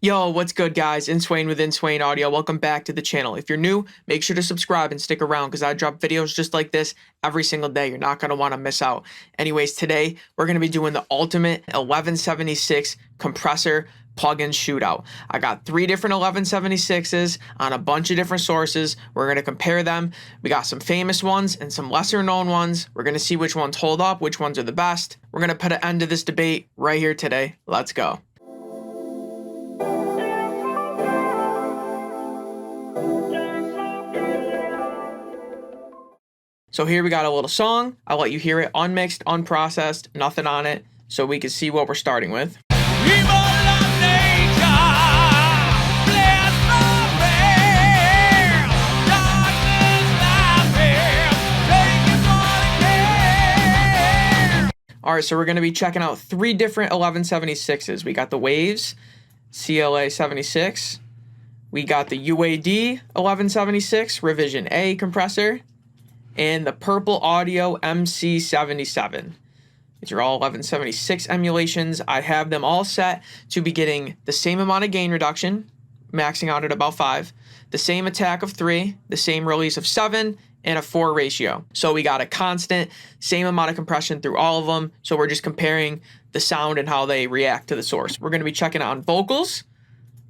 Yo, what's good guys? Inswain with Inswain Audio. Welcome back to the channel. If you're new, make sure to subscribe and stick around because I drop videos just like this every single day. You're not going to want to miss out. Anyways, today we're going to be doing the ultimate 1176 compressor plugin shootout. I got 3 different 1176s on a bunch of different sources. We're going to compare them. We got some famous ones and some lesser known ones. We're going to see which ones hold up, which ones are the best. We're going to put an end to this debate right here today. Let's go. So here we got a little song. I'll let you hear it unmixed, unprocessed, nothing on it, so we can see what we're starting with. Alright, so we're going to be checking out 3 different 1176s. We got the Waves, CLA 76. We got the UAD 1176, Revision A compressor. And the Purple Audio MC77. These are all 1176 emulations. I have them all set to be getting the same amount of gain reduction, maxing out at about 5, the same attack of 3, the same release of 7, and a 4 ratio. So we got a constant, same amount of compression through all of them. So we're just comparing the sound and how they react to the source. We're going to be checking on vocals,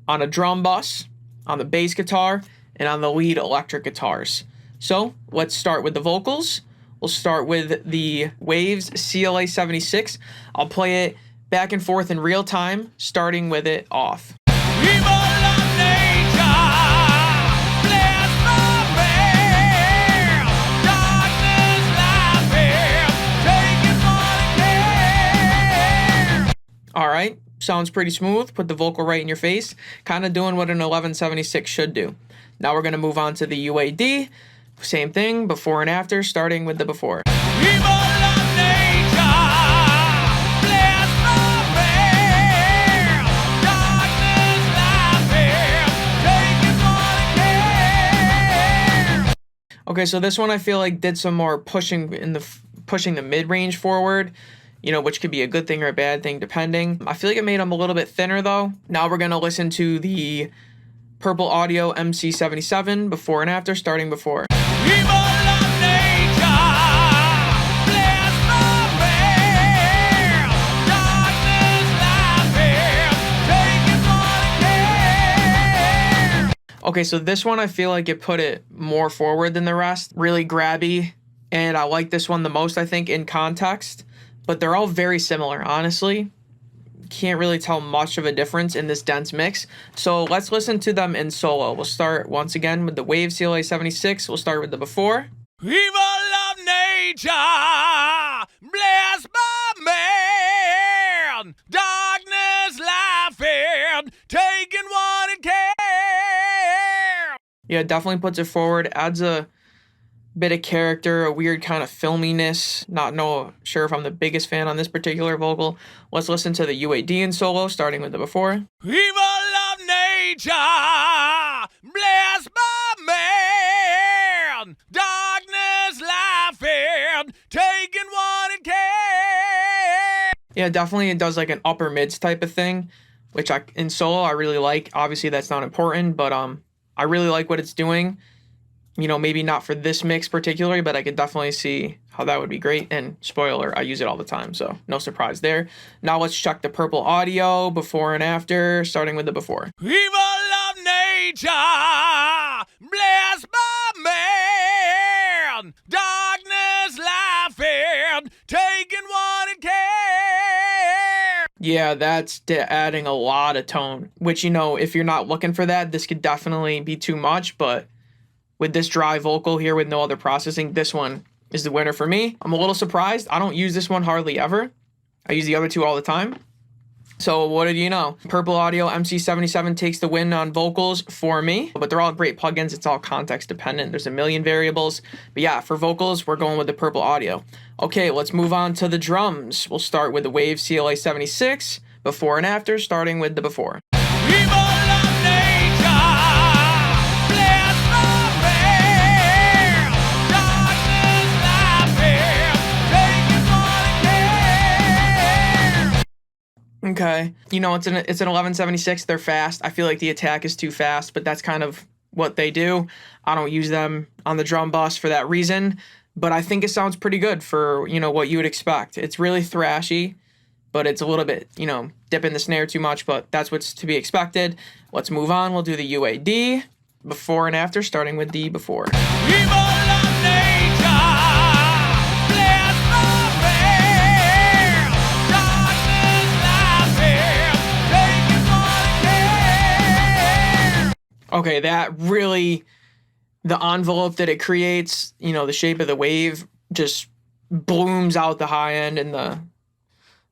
on a drum bus, on the bass guitar, and on the lead electric guitars. So let's start with the vocals. We'll start with the Waves CLA 76. I'll play it back and forth in real time, starting with it off. All right, sounds pretty smooth. Put the vocal right in your face, kind of doing what an 1176 should do. Now we're going to move on to the UAD. Same thing, before and after, starting with the before. Okay, so this one I feel like did some more pushing the mid-range forward, you know, which could be a good thing or a bad thing depending. I feel like it made them a little bit thinner though. Now we're going to listen to the Purple Audio MC77 before and after, starting before. Okay, so this one I feel like it put it more forward than the rest. Really grabby, and I like this one the most, I think, in context. But they're all very similar, honestly. Can't really tell much of a difference in this dense mix. So let's listen to them in solo. We'll start once again with the Wave CLA 76. We'll start with the before. Evil of nature, blessed by man, darkness laughing, taking what it can. Yeah, definitely puts it forward, adds a bit of character, a weird kind of filminess. Not sure if I'm the biggest fan on this particular vocal. Let's listen to the UAD in solo, starting with the before. Evil of nature, blessed by man, darkness laughing, taking what it can. Yeah, definitely it does like an upper mids type of thing, which in solo I really like. Obviously that's not important, but I really like what it's doing. You know, maybe not for this mix particularly, but I could definitely see how that would be great. And spoiler, I use it all the time, so no surprise there. Now let's check the Purple Audio before and after, starting with the before. Evil of nature, blessed by man, darkness laughing, taking what it can. Yeah, that's adding a lot of tone, which, you know, if you're not looking for that, this could definitely be too much, but with this dry vocal here with no other processing, this one is the winner for me. I'm a little surprised. I don't use this one hardly ever. I use the other two all the time. So what did you know? Purple Audio MC77 takes the win on vocals for me, but they're all great plugins. It's all context dependent. There's a million variables. But yeah, for vocals, we're going with the Purple Audio. Okay, let's move on to the drums. We'll start with the Wave CLA 76, before and after, starting with the before. Okay. You know, it's an 1176. They're fast. I feel like the attack is too fast, but that's kind of what they do. I don't use them on the drum bus for that reason, but I think it sounds pretty good for, what you would expect. It's really thrashy, but it's a little bit, dipping the snare too much, but that's what's to be expected. Let's move on. We'll do the UAD, before and after, starting with the before. Okay, that really, the envelope that it creates, the shape of the wave just blooms out the high end and the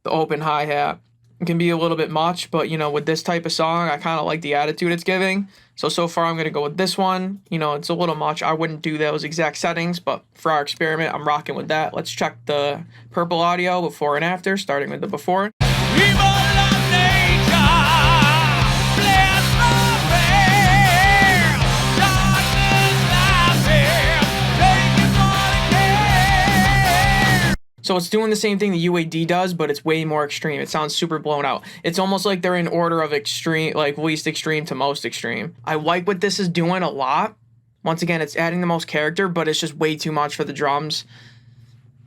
open hi-hat. It can be a little bit much, but with this type of song, I kind of like the attitude it's giving. So far I'm going to go with this one. It's a little much. I wouldn't do those exact settings, but for our experiment, I'm rocking with that. Let's check the purple audio before and after, starting with the before. So it's doing the same thing the UAD does, but it's way more extreme. It sounds super blown out. It's almost like they're in order of extreme, like least extreme to most extreme. I like what this is doing a lot. Once again, it's adding the most character, but it's just way too much for the drums.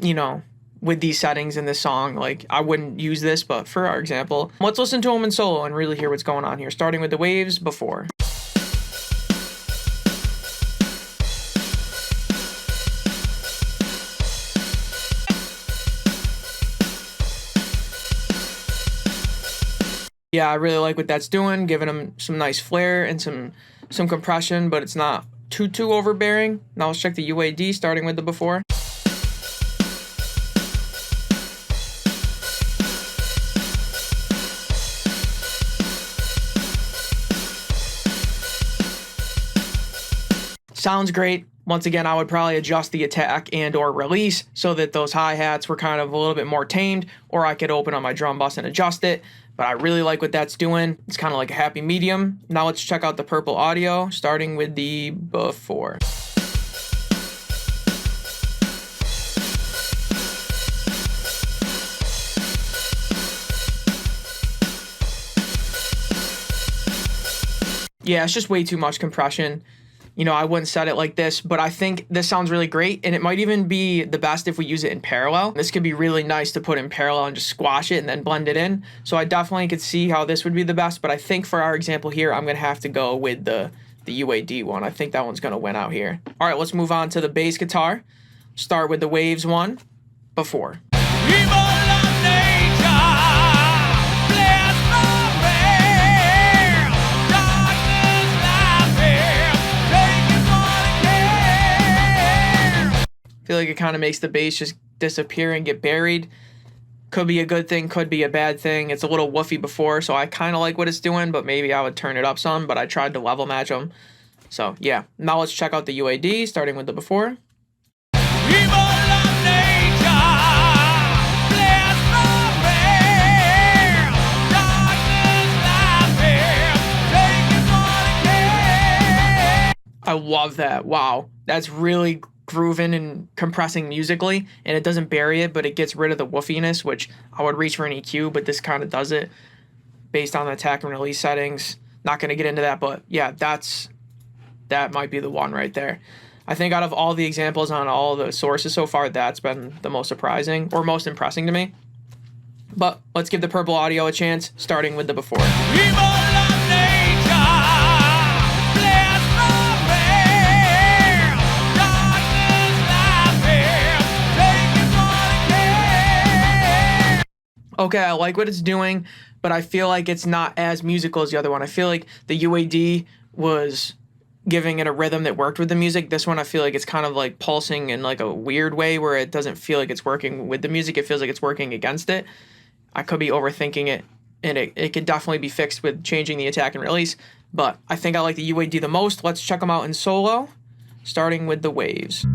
With these settings in this song, like I wouldn't use this, but for our example, let's listen to them in solo and really hear what's going on here. Starting with the waves before. Yeah, I really like what that's doing, giving them some nice flair and some compression, but it's not too overbearing. Now let's check the UAD, starting with the before. Sounds great. Once again, I would probably adjust the attack and or release so that those hi-hats were kind of a little bit more tamed, or I could open on my drum bus and adjust it. But I really like what that's doing. It's kind of like a happy medium. Now let's check out the purple audio, starting with the before. Yeah, it's just way too much compression. I wouldn't set it like this, but I think this sounds really great, and it might even be the best if we use it in parallel. This could be really nice to put in parallel and just squash it and then blend it in. So I definitely could see how this would be the best, but I think for our example here, I'm going to have to go with the UAD one. I think that one's going to win out here. All right, let's move on to the bass guitar. Start with the waves one, before. I feel like it kind of makes the bass just disappear and get buried. Could be a good thing, could be a bad thing. It's a little woofy before, so I kind of like what it's doing, but maybe I would turn it up some, but I tried to level match them. So yeah, now let's check out the UAD, starting with the before. I love that. Wow, that's really grooving and compressing musically, and it doesn't bury it, but it gets rid of the woofiness, which I would reach for an EQ, but this kind of does it based on the attack and release settings. Not going to get into that, but yeah, that might be the one right there. I think out of all the examples on all the sources so far, that's been the most surprising or most impressing to me. But let's give the purple audio a chance, starting with the before. Okay, I like what it's doing, but I feel like it's not as musical as the other one. I feel like the UAD was giving it a rhythm that worked with the music. This one, I feel like it's kind of like pulsing in like a weird way where it doesn't feel like it's working with the music. It feels like it's working against it. I could be overthinking it, and it could definitely be fixed with changing the attack and release, but I think I like the UAD the most. Let's check them out in solo, starting with the waves.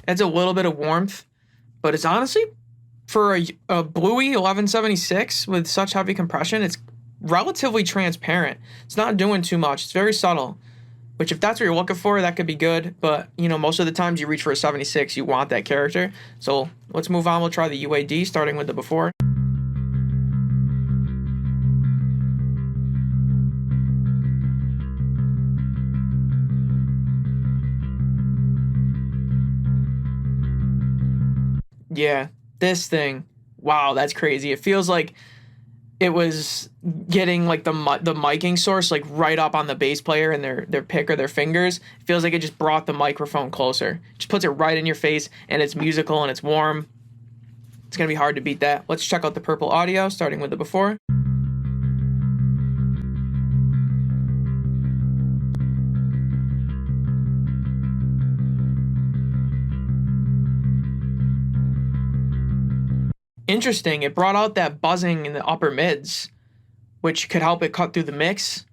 Adds a little bit of warmth, but it's honestly, for a Bluey 1176 with such heavy compression, it's relatively transparent. It's not doing too much. It's very subtle, which if that's what you're looking for, that could be good. But, you know, most of the times you reach for a 76, you want that character. So let's move on. We'll try the UAD, starting with the before. Yeah, this thing. Wow, that's crazy. It feels like it was getting like the miking source like right up on the bass player and their pick or their fingers. It feels like it just brought the microphone closer. Just puts it right in your face, and it's musical and it's warm. It's gonna be hard to beat that. Let's check out the purple audio, starting with the before. Interesting. It brought out that buzzing in the upper mids, which could help it cut through the mix,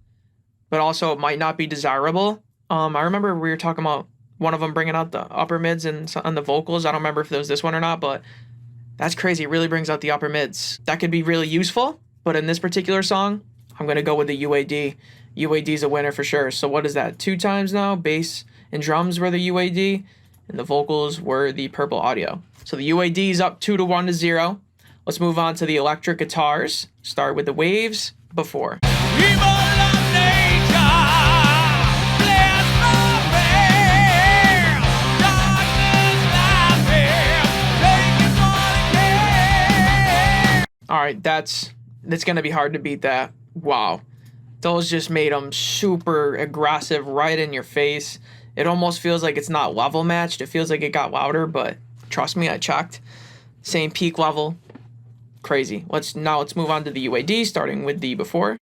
but also it might not be desirable. I remember we were talking about one of them bringing out the upper mids and on the vocals. I don't remember if it was this one or not, but that's crazy. It really brings out the upper mids. That could be really useful, but in this particular song, I'm going to go with the UAD. UAD is a winner for sure. So what is that? 2 times now? Bass and drums were the UAD, and the vocals were the purple audio. So the UAD is up 2-1 to 0. Let's move on to the electric guitars. Start with the waves before. All right, that's gonna be hard to beat that. Wow, those just made them super aggressive, right in your face. It almost feels like it's not level matched. It feels like it got louder, but trust me, I checked. Same peak level. Crazy. Let's move on to the UAD, starting with the before.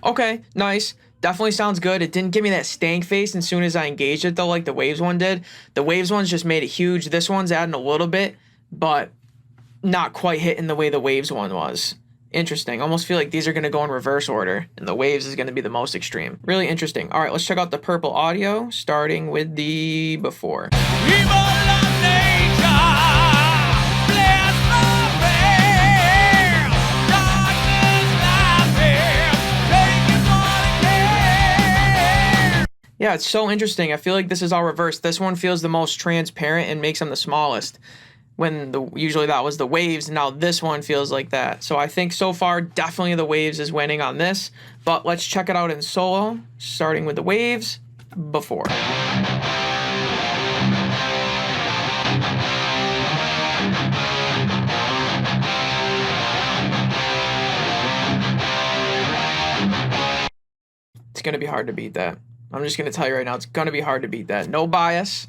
Okay, nice. Definitely sounds good. It didn't give me that stank face as soon as I engaged it, though, like the Waves one did. The Waves one's just made it huge. This one's adding a little bit, but not quite hitting the way the Waves one was. Interesting. Almost feel like these are going to go in reverse order, and the Waves is going to be the most extreme. Really interesting. All right, let's check out the purple audio, starting with the before. Yeah, it's so interesting. I feel like this is all reversed. This one feels the most transparent and makes them the smallest. When usually that was the Waves, now this one feels like that. So I think so far, definitely the Waves is winning on this. But let's check it out in solo, starting with the Waves before. It's going to be hard to beat that. I'm just going to tell you right now, it's going to be hard to beat that. No bias.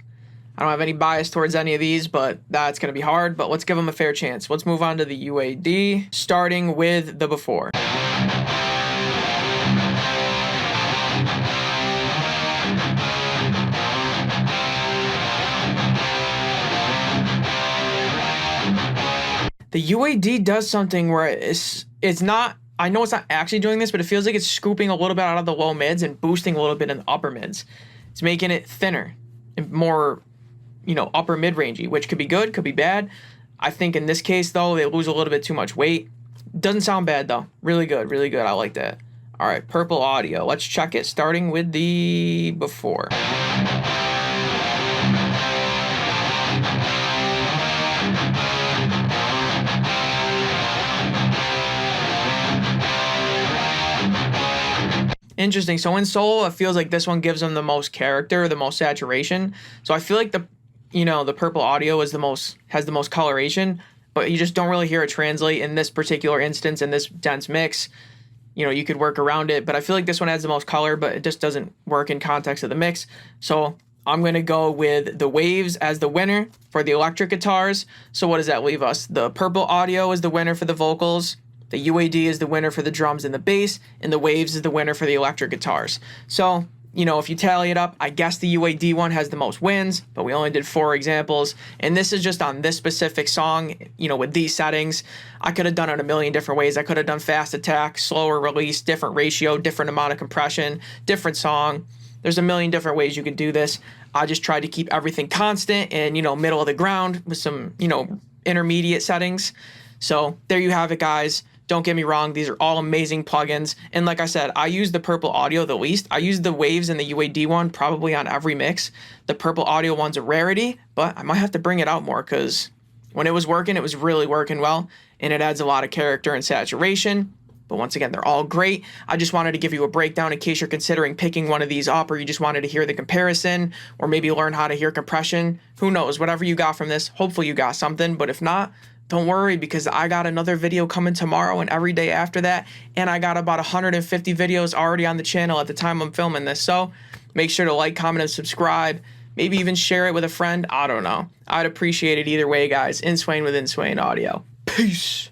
I don't have any bias towards any of these, but that's going to be hard. But let's give them a fair chance. Let's move on to the UAD, starting with the before. The UAD does something where it's not, I know it's not actually doing this, but it feels like it's scooping a little bit out of the low mids and boosting a little bit in the upper mids. It's making it thinner and more, upper mid-rangey, which could be good, could be bad. I think in this case, though, they lose a little bit too much weight. Doesn't sound bad, though. Really good, really good. I like that. All right, purple audio. Let's check it, starting with the before. Interesting. So in solo, it feels like this one gives them the most character, the most saturation. So I feel like the purple audio has the most coloration, but you just don't really hear it translate in this particular instance, in this dense mix. You could work around it, but I feel like this one adds the most color, but it just doesn't work in context of the mix. So I'm going to go with the Waves as the winner for the electric guitars. So what does that leave us? The purple audio is the winner for the vocals. The UAD is the winner for the drums and the bass, and the Waves is the winner for the electric guitars. So, if you tally it up, I guess the UAD one has the most wins, but we only did 4 examples, and this is just on this specific song, with these settings. I could have done it a million different ways. I could have done fast attack, slower release, different ratio, different amount of compression, different song. There's a million different ways you can do this. I just tried to keep everything constant and, middle of the ground with some, intermediate settings. So there you have it, guys. Don't get me wrong, these are all amazing plugins. And like I said, I use the Purple Audio the least. I use the Waves and the UAD one probably on every mix. The Purple Audio one's a rarity, but I might have to bring it out more because when it was working, it was really working well, and it adds a lot of character and saturation. But once again, they're all great. I just wanted to give you a breakdown in case you're considering picking one of these up, or you just wanted to hear the comparison, or maybe learn how to hear compression. Who knows? Whatever you got from this, hopefully you got something. But if not, don't worry, because I got another video coming tomorrow and every day after that, and I got about 150 videos already on the channel at the time I'm filming this. So make sure to like, comment, and subscribe. Maybe even share it with a friend. I don't know. I'd appreciate it either way, guys. Inswain with Inswain Audio. Peace.